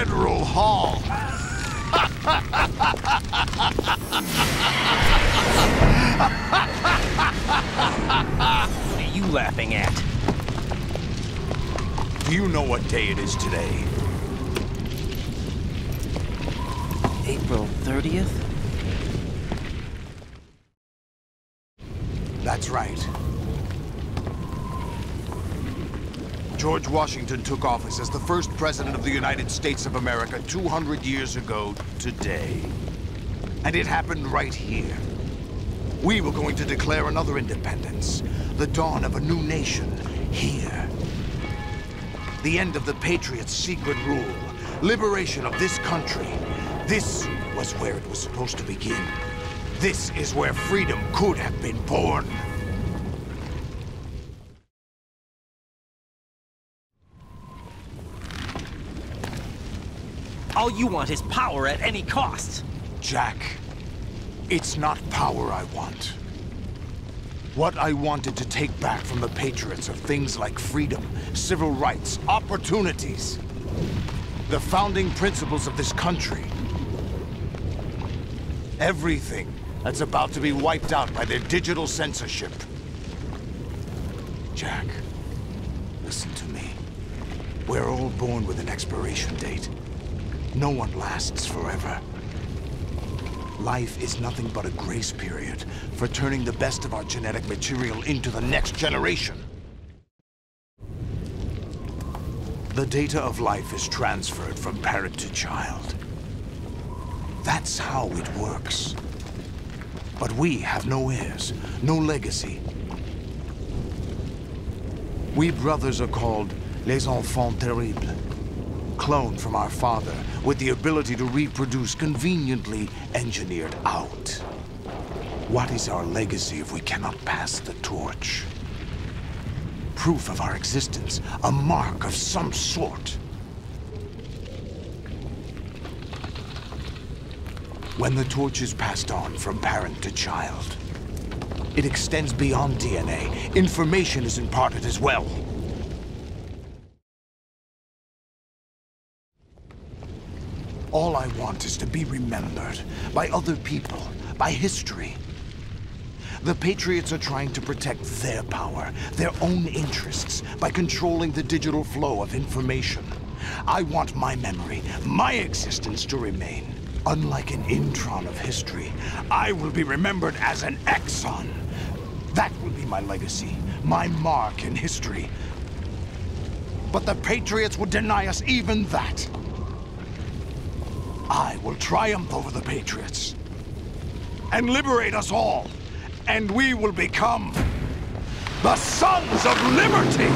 Federal Hall. What are you laughing at? Do you know what day it is today? April 30th? That's right. George Washington took office as the first president of the United States of America 200 years ago today. And it happened right here. We were going to declare another independence, the dawn of a new nation, here. The end of the Patriots' secret rule, liberation of this country. This was where it was supposed to begin. This is where freedom could have been born. All you want is power at any cost. Jack, it's not power I want. What I wanted to take back from the Patriots are things like freedom, civil rights, opportunities. The founding principles of this country. Everything that's about to be wiped out by their digital censorship. Jack, listen to me. We're all born with an expiration date. No one lasts forever. Life is nothing but a grace period for turning the best of our genetic material into the next generation. The data of life is transferred from parent to child. That's how it works. But we have no heirs, no legacy. We brothers are called les enfants terribles. Cloned from our father, with the ability to reproduce conveniently engineered out. What is our legacy if we cannot pass the torch? Proof of our existence, a mark of some sort. When the torch is passed on from parent to child, it extends beyond DNA. Information is imparted as well. All I want is to be remembered by other people, by history. The Patriots are trying to protect their power, their own interests, by controlling the digital flow of information. I want my memory, my existence to remain. Unlike an intron of history, I will be remembered as an exon. That will be my legacy, my mark in history. But the Patriots would deny us even that. I will triumph over the Patriots and liberate us all, and we will become the Sons of Liberty!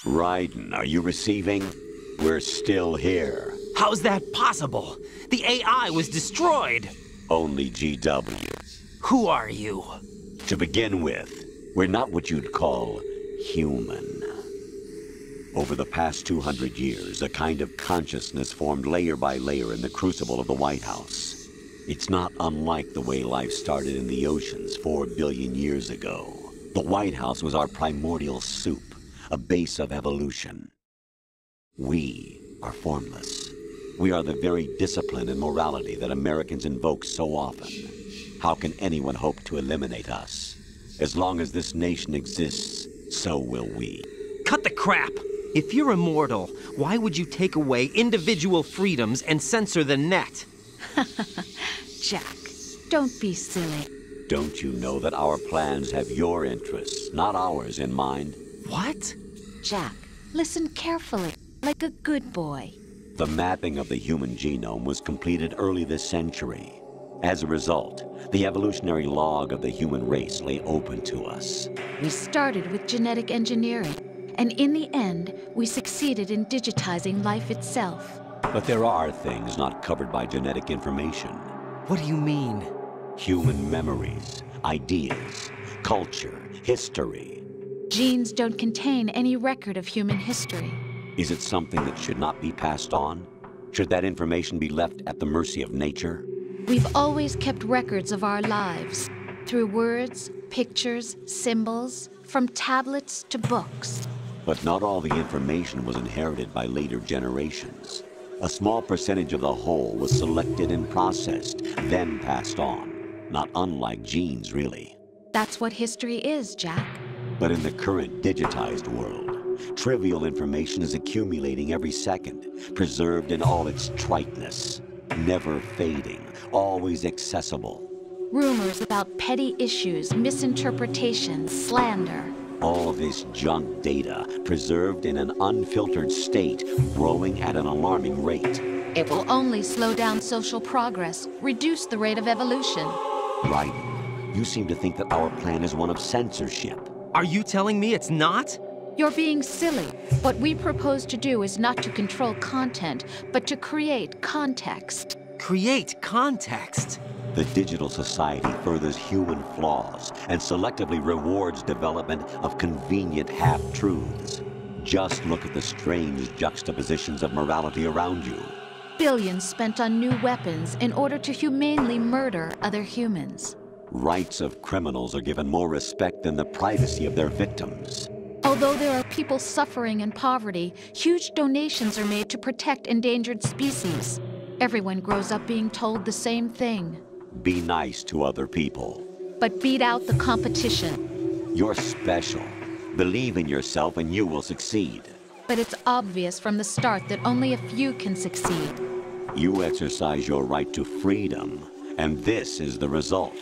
Raiden, are you receiving? We're still here. How's that possible? The AI was destroyed. Only GW. Who are you? To begin with, we're not what you'd call human. Over the past 200 years, a kind of consciousness formed layer by layer in the crucible of the White House. It's not unlike the way life started in the oceans 4 billion years ago. The White House was our primordial soup, a base of evolution. We are formless. We are the very discipline and morality that Americans invoke so often. How can anyone hope to eliminate us? As long as this nation exists, so will we. Cut the crap! If you're immortal, why would you take away individual freedoms and censor the net? Jack, don't be silly. Don't you know that our plans have your interests, not ours, in mind? What? Jack, listen carefully, like a good boy. The mapping of the human genome was completed early this century. As a result, the evolutionary log of the human race lay open to us. We started with genetic engineering, and in the end, we succeeded in digitizing life itself. But there are things not covered by genetic information. What do you mean? Human memories, ideas, culture, history. Genes don't contain any record of human history. Is it something that should not be passed on? Should that information be left at the mercy of nature? We've always kept records of our lives, through words, pictures, symbols, from tablets to books. But not all the information was inherited by later generations. A small percentage of the whole was selected and processed, then passed on. Not unlike genes, really. That's what history is, Jack. But in the current digitized world, trivial information is accumulating every second, preserved in all its triteness, never fading, always accessible. Rumors about petty issues, misinterpretations, slander. All this junk data, preserved in an unfiltered state, growing at an alarming rate. It will only slow down social progress, reduce the rate of evolution. Right. You seem to think that our plan is one of censorship. Are you telling me it's not? You're being silly. What we propose to do is not to control content, but to create context. Create context? The digital society furthers human flaws and selectively rewards development of convenient half-truths. Just look at the strange juxtapositions of morality around you. Billions spent on new weapons in order to humanely murder other humans. Rights of criminals are given more respect than the privacy of their victims. Although there are people suffering in poverty, huge donations are made to protect endangered species. Everyone grows up being told the same thing. Be nice to other people. But beat out the competition. You're special. Believe in yourself and you will succeed. But it's obvious from the start that only a few can succeed. You exercise your right to freedom, and this is the result.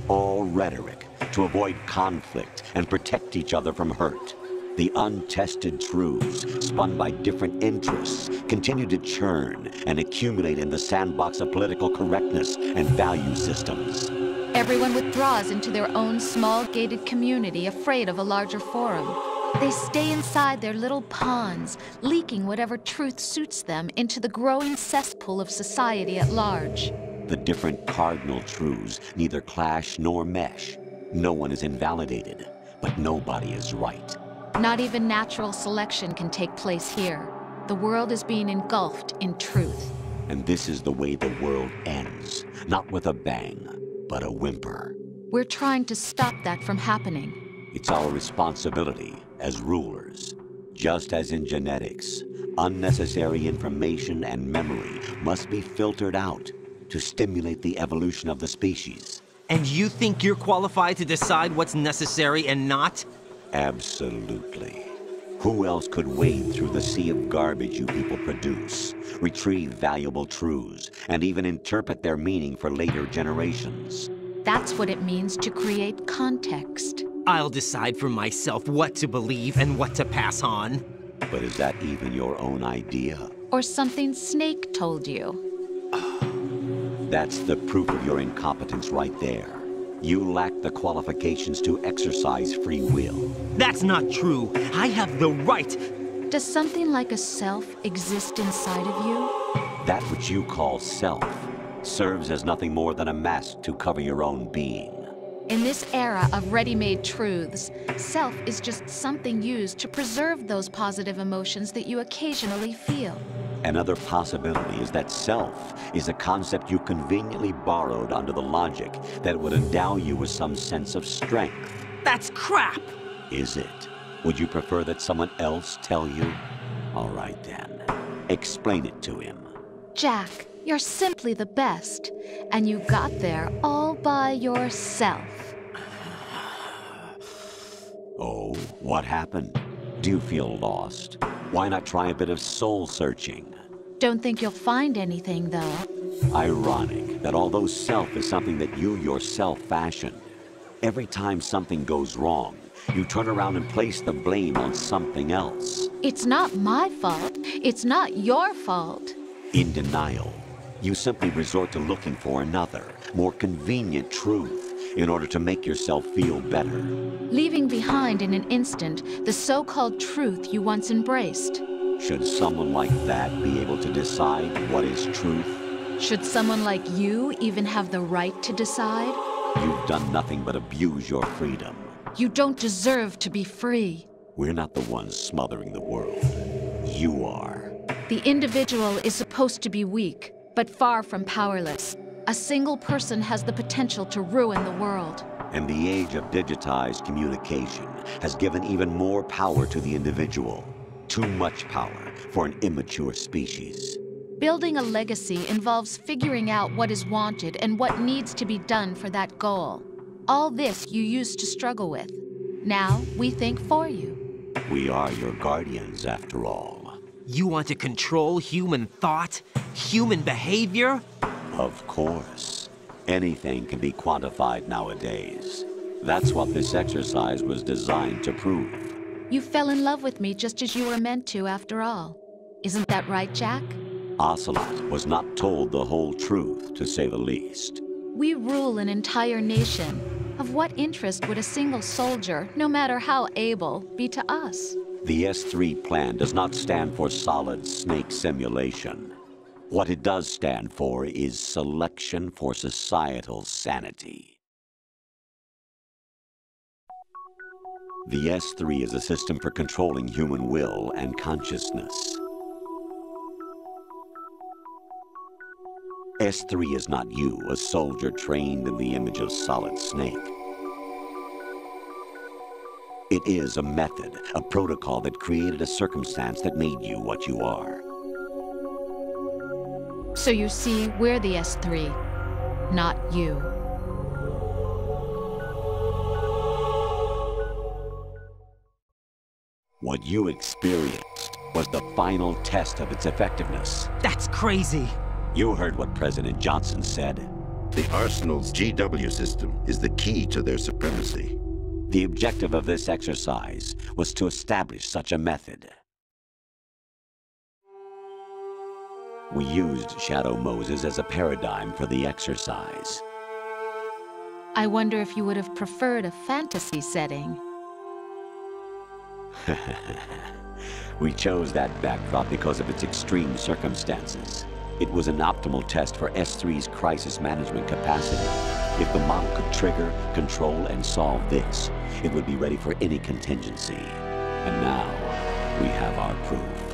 All rhetoric to avoid conflict and protect each other from hurt. The untested truths, spun by different interests, continue to churn and accumulate in the sandbox of political correctness and value systems. Everyone withdraws into their own small gated community, afraid of a larger forum. They stay inside their little ponds, leaking whatever truth suits them into the growing cesspool of society at large. The different cardinal truths neither clash nor mesh. No one is invalidated, but nobody is right. Not even natural selection can take place here. The world is being engulfed in truth. And this is the way the world ends. Not with a bang, but a whimper. We're trying to stop that from happening. It's our responsibility as rulers. Just as in genetics, unnecessary information and memory must be filtered out to stimulate the evolution of the species. And you think you're qualified to decide what's necessary and not? Absolutely. Who else could wade through the sea of garbage you people produce, retrieve valuable truths, and even interpret their meaning for later generations? That's what it means to create context. I'll decide for myself what to believe and what to pass on. But is that even your own idea? Or something Snake told you? That's the proof of your incompetence right there. You lack the qualifications to exercise free will. That's not true. I have the right. Does something like a self exist inside of you? That which you call self serves as nothing more than a mask to cover your own being. In this era of ready-made truths, self is just something used to preserve those positive emotions that you occasionally feel. Another possibility is that self is a concept you conveniently borrowed under the logic that would endow you with some sense of strength. That's crap! Is it? Would you prefer that someone else tell you? All right then. Explain it to him. Jack, you're simply the best, and you got there all by yourself. Oh, what happened? Do you feel lost? Why not try a bit of soul-searching? Don't think you'll find anything, though. Ironic that although self is something that you yourself fashioned, every time something goes wrong, you turn around and place the blame on something else. It's not my fault. It's not your fault. In denial, you simply resort to looking for another, more convenient truth in order to make yourself feel better. Leaving behind in an instant the so-called truth you once embraced. Should someone like that be able to decide what is truth? Should someone like you even have the right to decide? You've done nothing but abuse your freedom. You don't deserve to be free. We're not the ones smothering the world. You are. The individual is supposed to be weak, but far from powerless. A single person has the potential to ruin the world. And the age of digitized communication has given even more power to the individual. Too much power for an immature species. Building a legacy involves figuring out what is wanted and what needs to be done for that goal. All this you used to struggle with. Now we think for you. We are your guardians, after all. You want to control human thought? Human behavior? Of course. Anything can be quantified nowadays. That's what this exercise was designed to prove. You fell in love with me just as you were meant to, after all. Isn't that right, Jack? Ocelot was not told the whole truth, to say the least. We rule an entire nation. Of what interest would a single soldier, no matter how able, be to us? The S3 plan does not stand for solid snake simulation. What it does stand for is selection for societal sanity. The S3 is a system for controlling human will and consciousness. S3 is not you, a soldier trained in the image of Solid Snake. It is a method, a protocol that created a circumstance that made you what you are. So you see, we're the S3, not you. What you experienced was the final test of its effectiveness. That's crazy. You heard what President Johnson said. The Arsenal's GW system is the key to their supremacy. The objective of this exercise was to establish such a method. We used Shadow Moses as a paradigm for the exercise. I wonder if you would have preferred a fantasy setting. We chose that backdrop because of its extreme circumstances. It was an optimal test for S3's crisis management capacity. If the model could trigger, control, and solve this, it would be ready for any contingency. And now, we have our proof.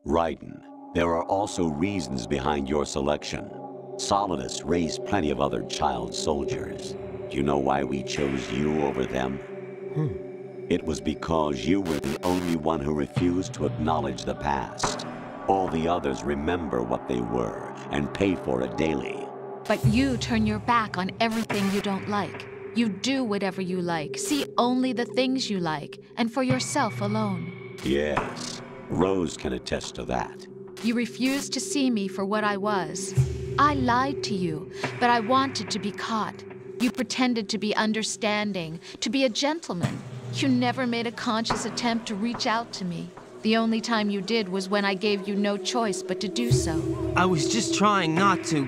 Raiden, there are also reasons behind your selection. Solidus raised plenty of other child soldiers. Do you know why we chose you over them? It was because you were the only one who refused to acknowledge the past. All the others remember what they were and pay for it daily. But you turn your back on everything you don't like. You do whatever you like, see only the things you like, and for yourself alone. Yes, Rose can attest to that. You refused to see me for what I was. I lied to you, but I wanted to be caught. You pretended to be understanding, to be a gentleman. You never made a conscious attempt to reach out to me. The only time you did was when I gave you no choice but to do so. I was just trying not to...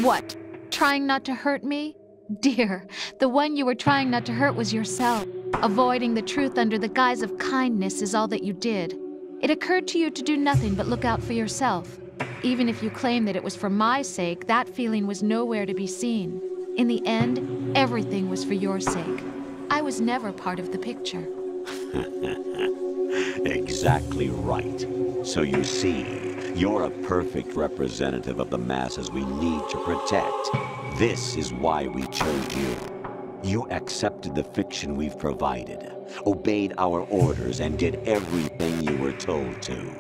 What? Trying not to hurt me? Dear, the one you were trying not to hurt was yourself. Avoiding the truth under the guise of kindness is all that you did. It occurred to you to do nothing but look out for yourself. Even if you claim that it was for my sake, that feeling was nowhere to be seen. In the end, everything was for your sake. I was never part of the picture. Exactly right. So you see, you're a perfect representative of the masses we need to protect. This is why we chose you. You accepted the fiction we've provided, obeyed our orders, and did everything you were told to.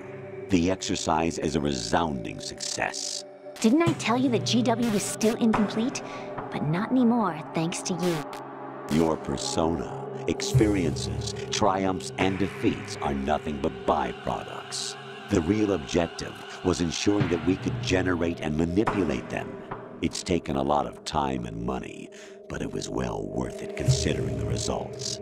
The exercise is a resounding success. Didn't I tell you that GW was still incomplete? But not anymore, thanks to you. Your persona, experiences, triumphs, and defeats are nothing but byproducts. The real objective was ensuring that we could generate and manipulate them. It's taken a lot of time and money, but it was well worth it considering the results.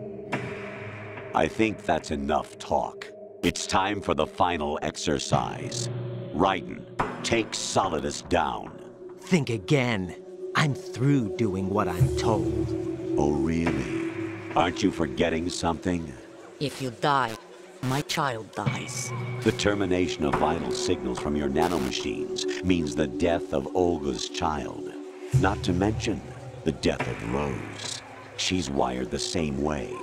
I think that's enough talk. It's time for the final exercise. Raiden, take Solidus down. Think again. I'm through doing what I'm told. Oh, really? Aren't you forgetting something? If you die, my child dies. The termination of vital signals from your nanomachines means the death of Olga's child. Not to mention the death of Rose. She's wired the same way.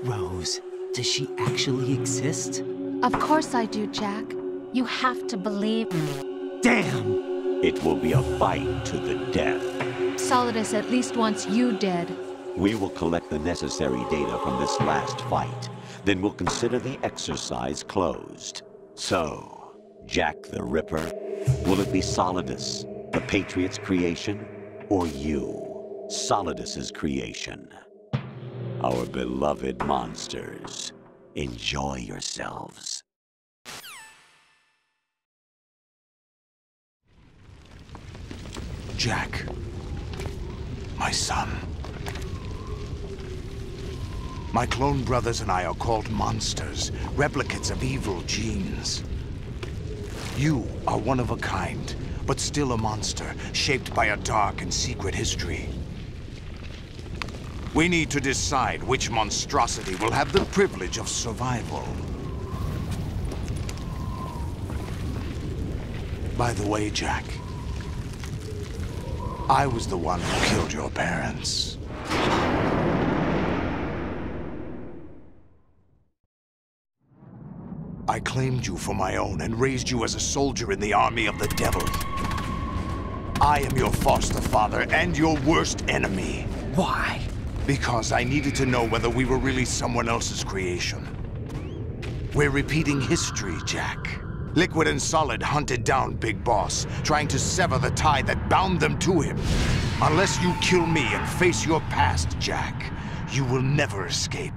Rose, does she actually exist? Of course I do, Jack. You have to believe me. Damn! It will be a fight to the death. Solidus at least wants you dead. We will collect the necessary data from this last fight. Then we'll consider the exercise closed. So, Jack the Ripper, will it be Solidus, the Patriot's creation, or you, Solidus's creation? Our beloved monsters, enjoy yourselves. Jack, my son. My clone brothers and I are called monsters, replicates of evil genes. You are one of a kind, but still a monster, shaped by a dark and secret history. We need to decide which monstrosity will have the privilege of survival. By the way, Jack, I was the one who killed your parents. I claimed you for my own and raised you as a soldier in the army of the devil. I am your foster father and your worst enemy. Why? Because I needed to know whether we were really someone else's creation. We're repeating history, Jack. Liquid and Solid hunted down Big Boss, trying to sever the tie that bound them to him. Unless you kill me and face your past, Jack, you will never escape.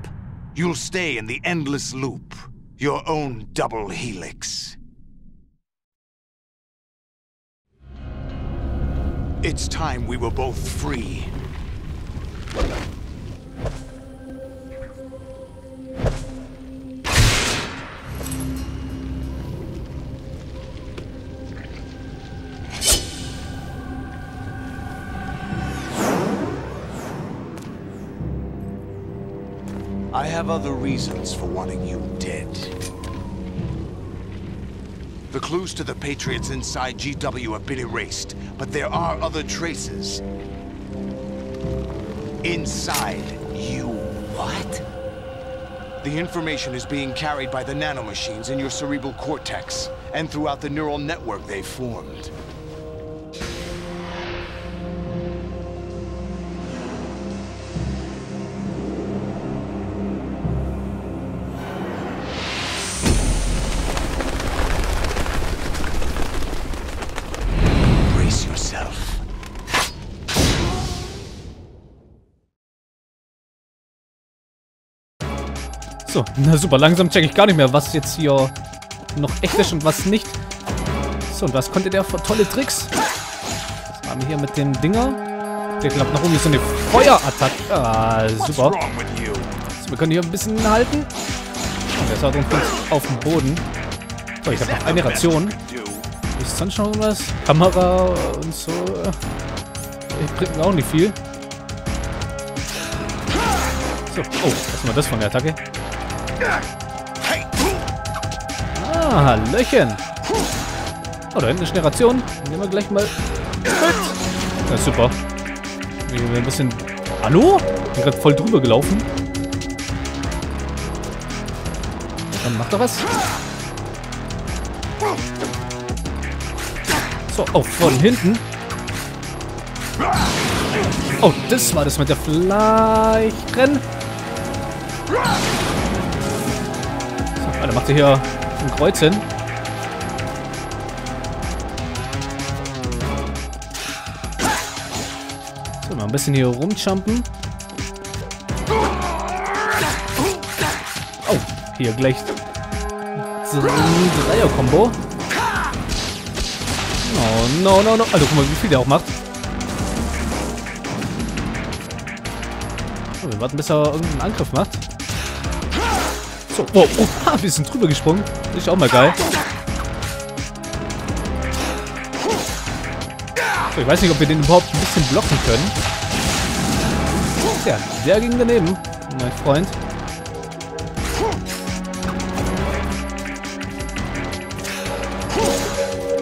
You'll stay in the endless loop. Your own double helix. It's time we were both free. I have other reasons for wanting you dead. The clues to the Patriots inside GW have been erased, but there are other traces. Inside you. What? The information is being carried by the nanomachines in your cerebral cortex, and throughout the neural network they formed. So, na super, langsam checke ich gar nicht mehr, was jetzt hier noch echt ist und was nicht. So, und was konnte der für tolle Tricks? Was haben wir hier mit dem Dinger? Der klappt nach oben so eine Feuerattacke. Ah, super. So, wir können hier ein bisschen halten. Und der saut uns auf den Boden. So, ich habe noch eine Ration. Ist sonst noch irgendwas? Kamera und so. Bringt mir auch nicht viel. So, oh, was ist mal das von der Attacke? Ah, Hallöchen. Oh, da hinten ist eine Ration. Nehmen wir gleich mal mit. Ja, super. Wir ein bisschen... Hallo? Ich bin gerade voll drüber gelaufen. Dann macht er was. So, oh, von hinten. Oh, das war das mit der Fleischrennen. So, dann macht er hier ein Kreuz hin. So, mal ein bisschen hier rumjumpen. Oh, hier gleich Dreier-Kombo. Oh, no, no, no. Also, guck mal, wie viel der auch macht. So, wir warten, bis er irgendeinen Angriff macht. So, wow, oh, wir sind drüber gesprungen. Das ist auch mal geil. So, ich weiß nicht, ob wir den überhaupt ein bisschen blocken können. Ja, der ging daneben, mein Freund.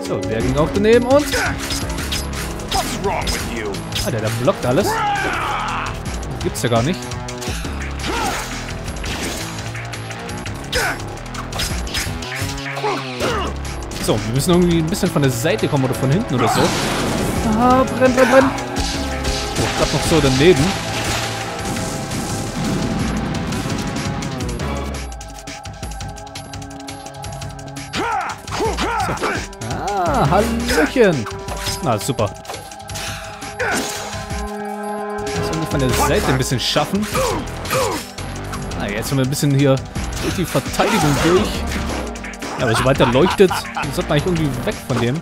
So, der ging auch daneben und... Ah, der blockt alles. Gibt's ja gar nicht. So, wir müssen irgendwie ein bisschen von der Seite kommen oder von hinten oder so. Ah, brenn. Oh, grad noch so daneben. So. Ah, Hallöchen. Na, super. Sollen wir von der Seite ein bisschen schaffen? Ah, jetzt sind wir ein bisschen hier durch die Verteidigung durch. Ja, aber sobald er leuchtet, sollte man eigentlich irgendwie weg von dem.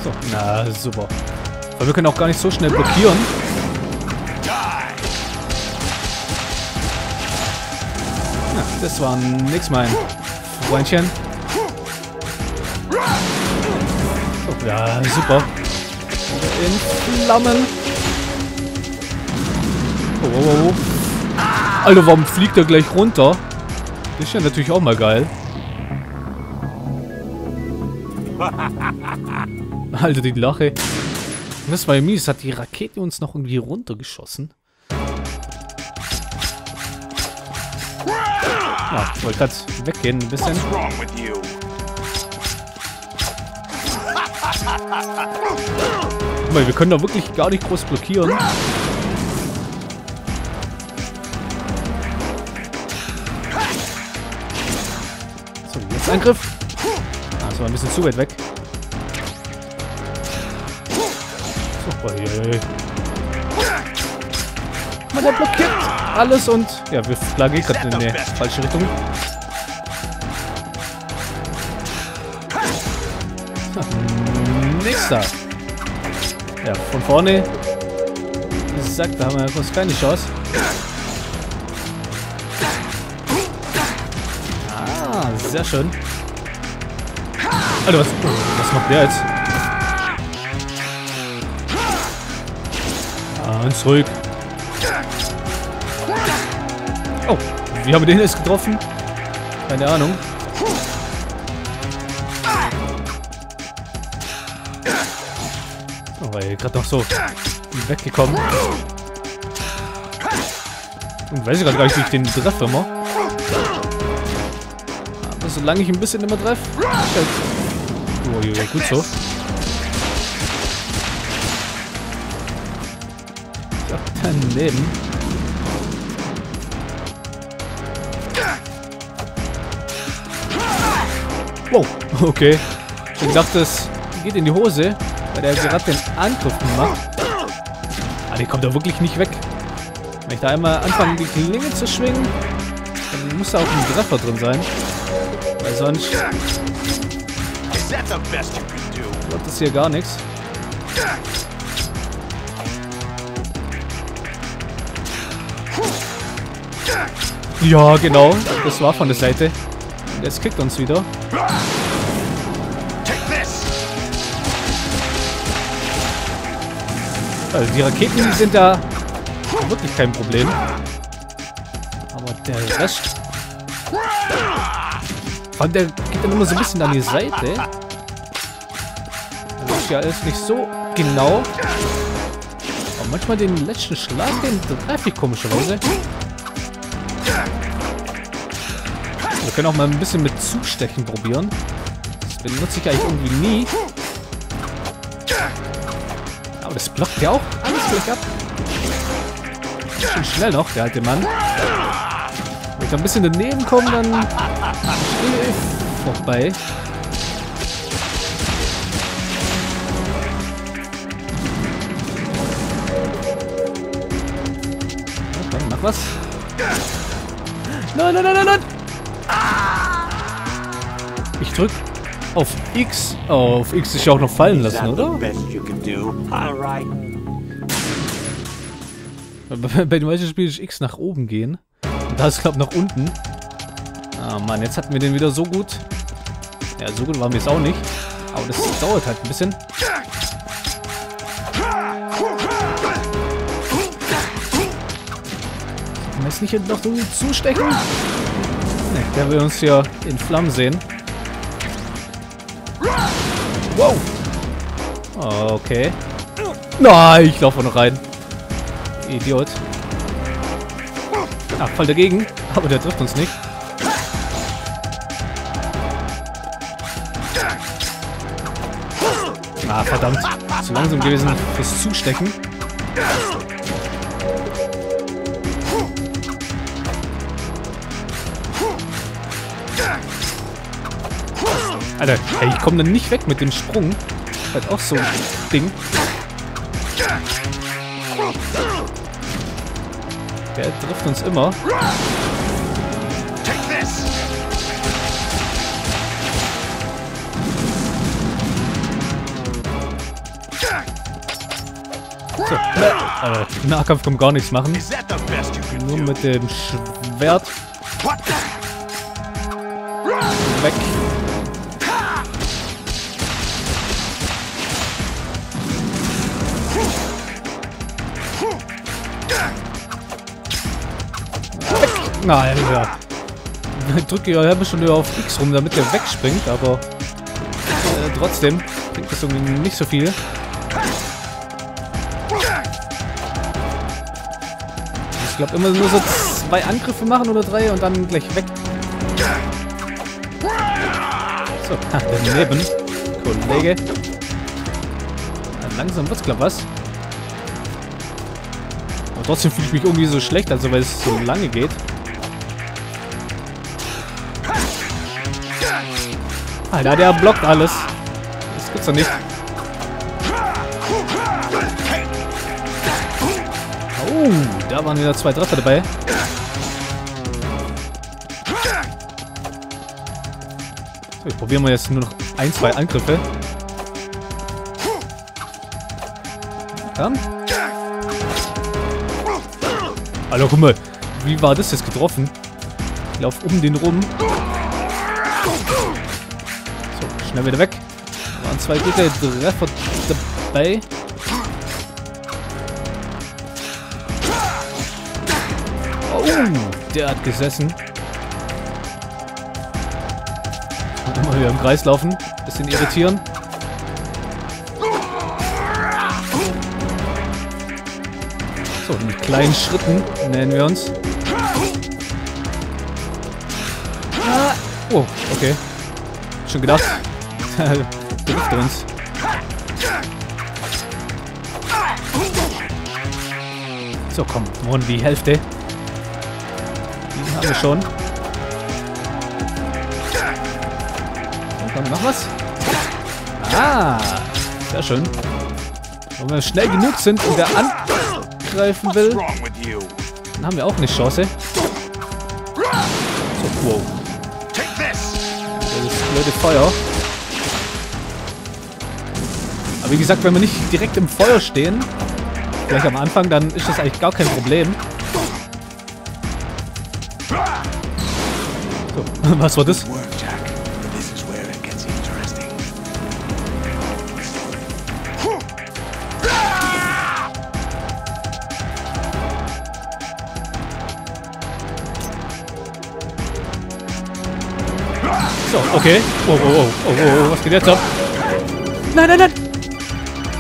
So, na super. Weil wir können auch gar nicht so schnell blockieren. Ja, das war nix, mein Freundchen. So, ja, super. In Flammen. Oh. Alter, warum fliegt er gleich runter? Das ist ja natürlich auch mal geil. Alter, die Lache. Das war ja mies. Hat die Rakete uns noch irgendwie runtergeschossen? Ja, ich wollte gerade weggehen ein bisschen. Weil wir können da wirklich gar nicht groß blockieren. So, jetzt Angriff. Ah, das war ein bisschen zu weit weg. So, man, der blockiert alles und... Ja, wir schlagen eh gerade in die falsche Richtung. So, nächster. Ja, von vorne. Wie gesagt, da haben wir fast keine Chance. Ah, sehr schön. Alter, was macht der jetzt? Und zurück. Oh, wie haben wir den jetzt getroffen? Keine Ahnung. Oh, weil gerade noch so weggekommen. Und weiß ich gerade gar nicht, wie ich den treffe immer. Aber solange ich ein bisschen immer treffe. Oh, ja, gut so. So, daneben. Wow, okay. Ich dachte, das geht in die Hose, weil der gerade den Angriff macht. Ah, der kommt da wirklich nicht weg. Wenn ich da einmal anfange, die Klinge zu schwingen, dann muss da auch ein Treffer drin sein. Weil sonst wird das hier gar nichts. Ja, genau. Das war von der Seite. Und jetzt kickt uns wieder. Also die Raketen, die sind da wirklich kein Problem. Aber der Rest... Vor allem der geht dann immer so ein bisschen an die Seite. Das ist ja alles nicht so genau. Aber manchmal den letzten Schlag, den treffe ich komischerweise. Wir können auch mal ein bisschen mit Zustechen probieren. Das benutze ich eigentlich irgendwie nie. Aber das blockt ja auch alles gleich ab. Schön schnell noch, der alte Mann. Wenn ich da ein bisschen daneben komme, dann stehe ich vorbei. Okay, mach was. Nein, nein, nein, nein, nein! Ich drück auf X. Oh, auf X ist ja auch noch fallen lassen, oder? Bei den meisten Spielen ist X nach oben gehen. Und da ist, glaube ich, nach unten. Ah, Mann, jetzt hatten wir den wieder so gut. Ja, so gut waren wir es auch nicht. Aber das dauert halt ein bisschen. Können wir jetzt nicht noch so zustechen? Ne, der will uns hier in Flammen sehen. Wow. Okay. Nein, ich laufe noch rein. Idiot. Ah, voll dagegen. Aber der trifft uns nicht. verdammt. Zu langsam gewesen fürs Zustecken. Alter, ey, ich komme dann nicht weg mit dem Sprung. Halt auch so ein Ding. Der trifft uns immer. So, im Nahkampf kann man gar nichts machen. Nur mit dem Schwert. Weg. Nein, ja. Ich drücke ja schon über auf X rum, damit der wegspringt, aber trotzdem bringt das irgendwie nicht so viel. Ich glaube immer nur so 2 Angriffe machen oder 3 und dann gleich weg. So, daneben. Kollege. Langsam wird's, glaub was. Aber trotzdem fühle ich mich irgendwie so schlecht, also weil es so lange geht. Alter, der blockt alles. Das gibt's doch nicht. Oh, da waren wieder 2 Treffer dabei. So, jetzt probieren wir jetzt nur noch 1, 2 Angriffe. Komm. Alter, guck mal. Wie war das jetzt getroffen? Ich laufe um den rum. So, schnell wieder weg. Da waren 2 gute Treffer dabei. Oh, der hat gesessen. Immer wieder im Kreis laufen. Bisschen irritieren. So, mit kleinen Schritten nähern wir uns. Oh, okay. Schon gedacht. Trifft uns. So, komm. Morgen die Hälfte. Die haben wir schon. Dann kommt noch was. Ah, sehr schön. Wenn wir schnell genug sind und der angreifen will, dann haben wir auch eine Chance. So, wow. Das blöde Feuer. Aber wie gesagt, wenn wir nicht direkt im Feuer stehen, gleich am Anfang, dann ist das eigentlich gar kein Problem. So, was war das? So, okay. Oh, was geht jetzt ab? Nein!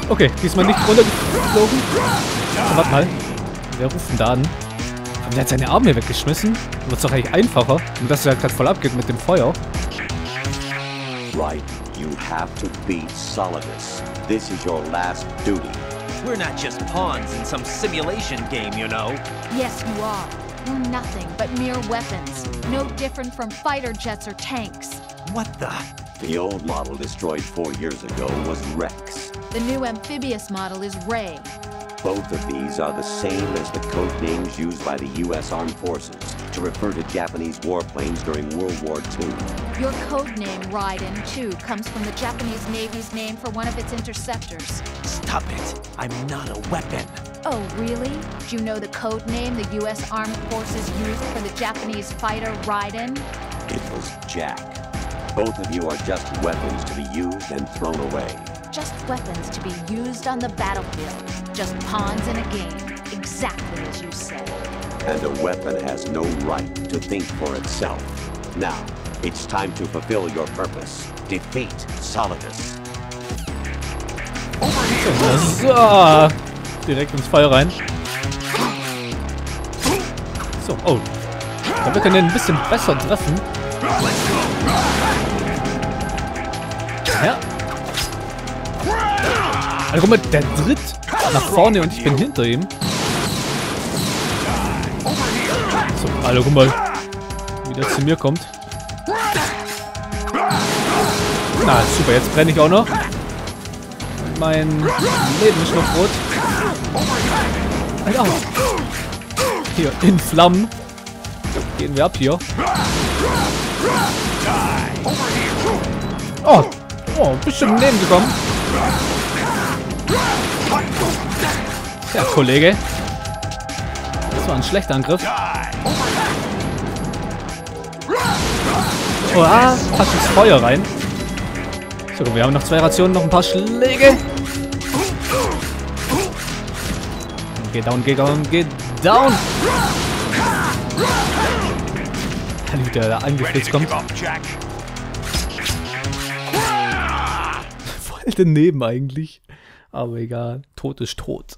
Okay, diesmal nicht runtergeflogen. Oh, warte mal. Wer ruft denn da an? Haben der hat seine Arme weggeschmissen? Wird's doch eigentlich einfacher. Und dass er gerade voll abgeht mit dem Feuer. Right, you have to beat Solidus. This is your last duty. We're not just pawns in some simulation game, you know. Yes, you are. We're nothing but mere weapons. No different from fighter jets or tanks. What the? The old model destroyed 4 years ago was Rex. The new amphibious model is Ray. Both of these are the same as the code names used by the U.S. Armed Forces to refer to Japanese warplanes during World War II. Your code name, Raiden, too, comes from the Japanese Navy's name for one of its interceptors. Stop it. I'm not a weapon. Oh, really? Do you know the code name the U.S. Armed Forces used for the Japanese fighter Raiden? It was Jack. Both of you are just weapons to be used and thrown away. Just weapons to be used on the battlefield. Just pawns in a game. Exactly as you said. And a weapon has no right to think for itself. Now, it's time to fulfill your purpose. Defeat Solidus. So, direkt ins Feuer rein. So, oh. Da wir können den ein bisschen besser treffen. Ja. Also guck mal, der tritt nach vorne und ich bin hinter ihm. So, Alter, guck mal, wie der zu mir kommt. Na, super, jetzt brenne ich auch noch. Mein Leben ist noch rot. Alter. Hier, in Flammen. Gehen wir ab hier. Oh, oh, bestimmt daneben gekommen. Ja, Kollege. Das war ein schlechter Angriff. Oh, fast ins Feuer rein. So, wir haben noch 2 Rationen, noch ein paar Schläge. Geh down, geh down, geh down. Wie der da angeflitzt kommt. Voll daneben eigentlich. Aber egal. Tod ist tot.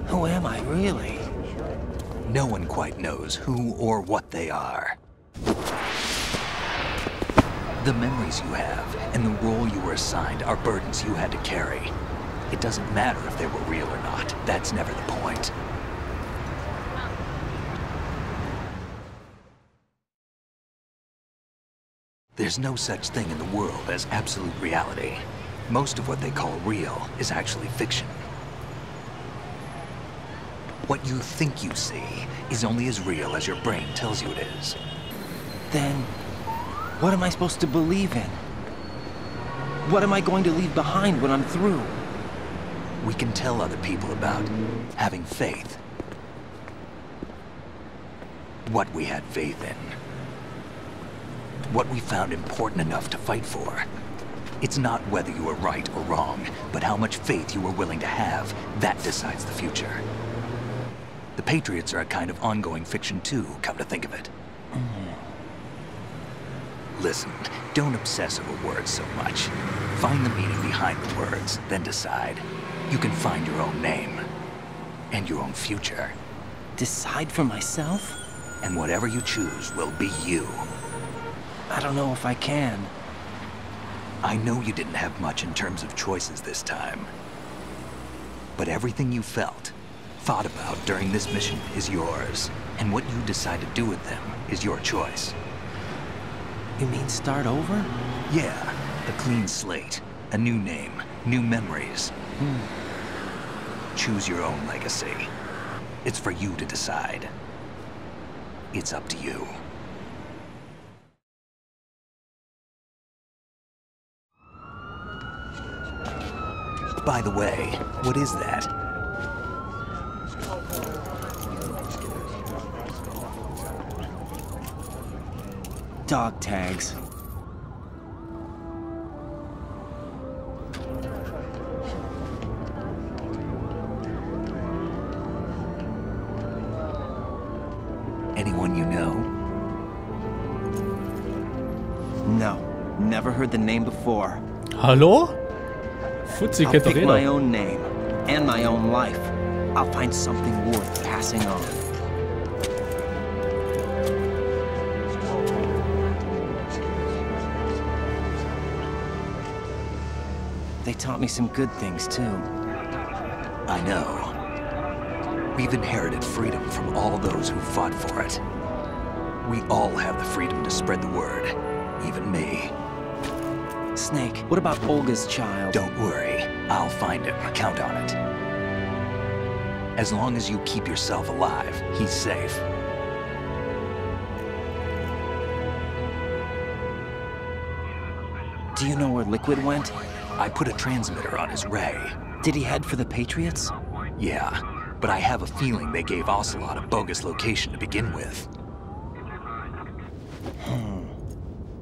Who am I, really? No one quite knows who or what they are. The memories you have and the role you were assigned are burdens you had to carry. It doesn't matter if they were real or not. That's never the point. There's no such thing in the world as absolute reality. Most of what they call real is actually fiction. What you think you see is only as real as your brain tells you it is. Then, what am I supposed to believe in? What am I going to leave behind when I'm through? We can tell other people about having faith. What we had faith in. What we found important enough to fight for. It's not whether you were right or wrong, but how much faith you were willing to have. That decides the future. The Patriots are a kind of ongoing fiction too, come to think of it. Listen, don't obsess over words so much. Find the meaning behind the words, then decide. You can find your own name. And your own future. Decide for myself? And whatever you choose will be you. I don't know if I can. I know you didn't have much in terms of choices this time. But everything you felt, thought about during this mission is yours. And what you decide to do with them is your choice. You mean start over? Yeah, a clean slate, a new name, new memories. Choose your own legacy. It's for you to decide. It's up to you. By the way, what is that? Dog tags. Anyone you know? No, never heard the name before. Hallo? Fuzzy I'll kennt doch pick my jeder. own name and my own life. I'll find something worth passing on. They taught me some good things too. I know. We've inherited freedom from all those who fought for it. We all have the freedom to spread the word, even me. Snake, what about Olga's child? Don't worry, I'll find him. Count on it. As long as you keep yourself alive, he's safe. Do you know where Liquid went? I put a transmitter on his ray. Did he head for the Patriots? Yeah, but I have a feeling they gave Ocelot a bogus location to begin with.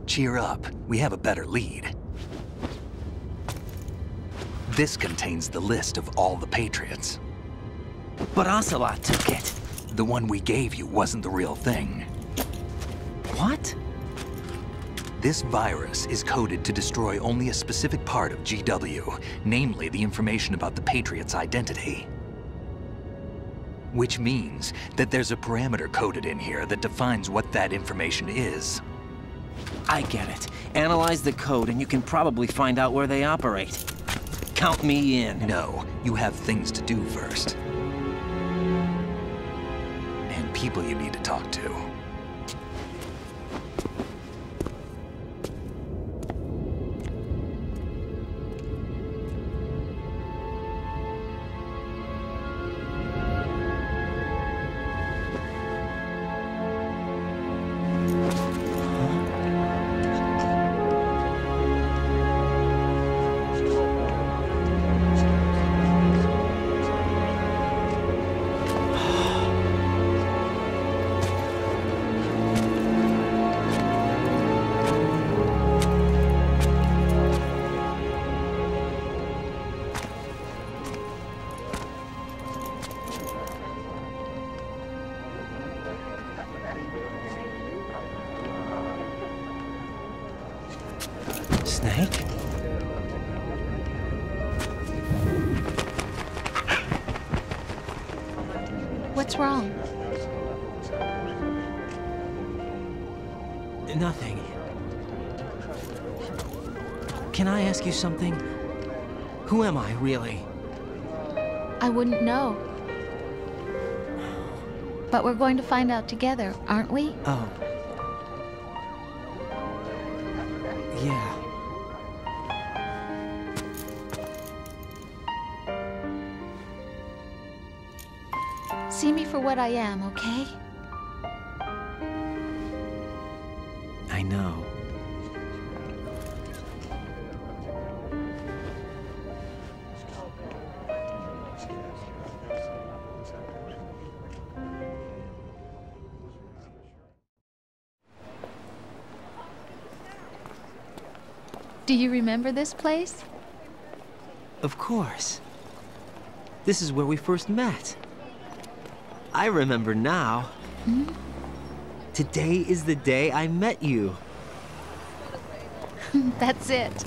Cheer up, we have a better lead. This contains the list of all the Patriots. But Ocelot took it. The one we gave you wasn't the real thing. What? This virus is coded to destroy only a specific part of GW, namely the information about the Patriots' identity. Which means that there's a parameter coded in here that defines what that information is. I get it. Analyze the code and you can probably find out where they operate. Count me in. No, you have things to do first. And people you need to talk to. Snake? What's wrong? Nothing. Can I ask you something? Who am I, really? I wouldn't know. But we're going to find out together, aren't we? Oh. Yeah. See me for what I am, okay? I know. Do you remember this place? Of course. This is where we first met. I remember now. Hmm? Today is the day I met you. That's it.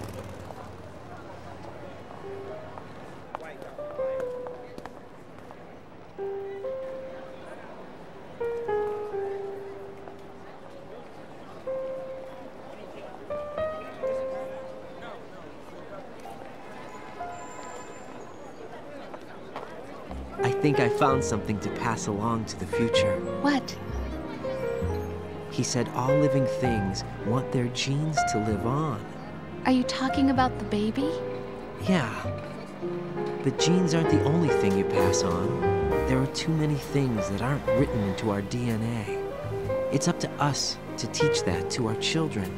I think I found something to pass along to the future. What? He said all living things want their genes to live on. Are you talking about the baby? Yeah. But genes aren't the only thing you pass on. There are too many things that aren't written into our DNA. It's up to us to teach that to our children.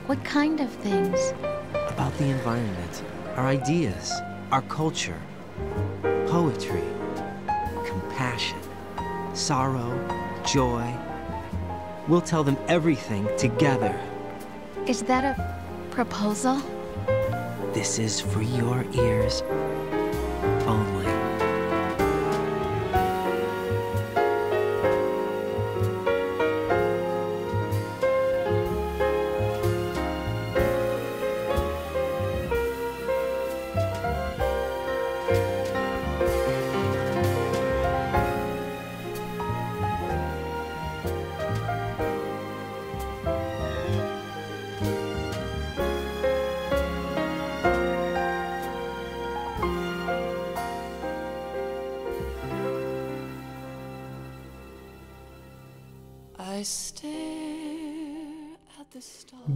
What kind of things? About the environment, our ideas, our culture, poetry, compassion, sorrow, joy. We'll tell them everything together. Is that a proposal? This is for your ears only.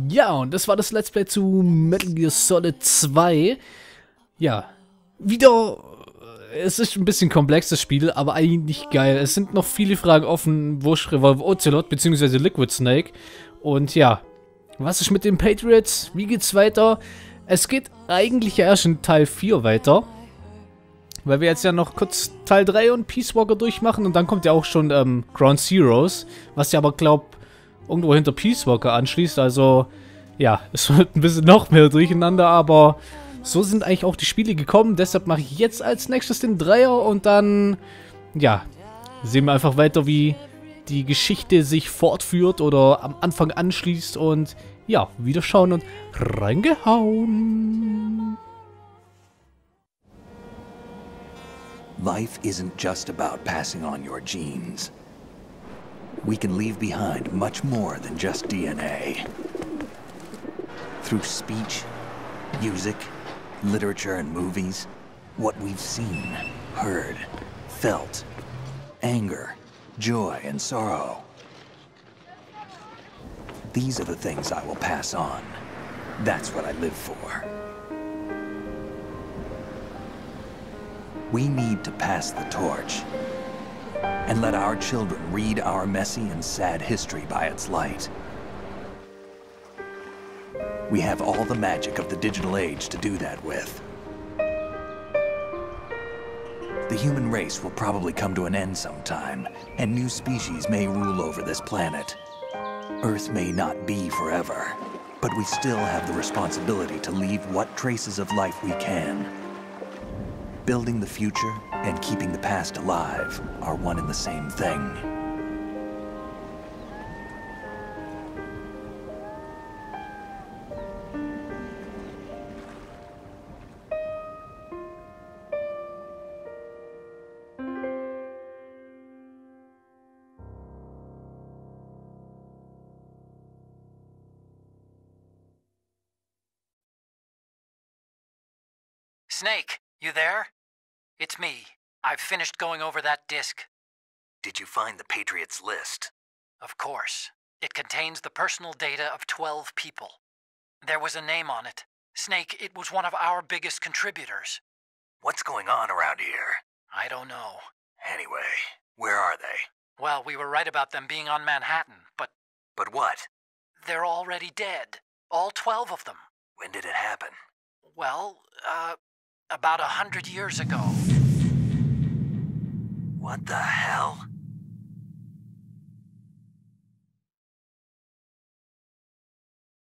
Ja, und das war das Let's Play zu Metal Gear Solid 2. Ja, wieder, es ist ein bisschen komplex, das Spiel, aber eigentlich geil. Es sind noch viele Fragen offen, wo ist Revolver Ocelot bzw. Liquid Snake. Und ja, was ist mit den Patriots? Wie geht's weiter? Es geht eigentlich ja erst in Teil 4 weiter. Weil wir jetzt ja noch kurz Teil 3 und Peace Walker durchmachen und dann kommt ja auch schon Ground Zeroes, was ja aber, glaub, irgendwo hinter Peace Walker anschließt, also ja, es wird ein bisschen noch mehr durcheinander, aber so sind eigentlich auch die Spiele gekommen, deshalb mache ich jetzt als nächstes den Dreier und dann, ja, sehen wir einfach weiter, wie die Geschichte sich fortführt oder am Anfang anschließt und ja, wieder schauen und reingehauen. Life isn't just about passing on your genes. We can leave behind much more than just DNA. Through speech, music, literature, and movies, what we've seen, heard, felt, anger, joy, and sorrow. These are the things I will pass on. That's what I live for. We need to pass the torch and let our children read our messy and sad history by its light. We have all the magic of the digital age to do that with. The human race will probably come to an end sometime, and new species may rule over this planet. Earth may not be forever, but we still have the responsibility to leave what traces of life we can. Building the future and keeping the past alive are one and the same thing. Snake, you there? It's me. I've finished going over that disc. Did you find the Patriots list? Of course. It contains the personal data of 12 people. There was a name on it. Snake, it was one of our biggest contributors. What's going on around here? I don't know. Anyway, where are they? Well, we were right about them being on Manhattan, but... But what? They're already dead. All 12 of them. When did it happen? Well, about 100 years ago. What the hell?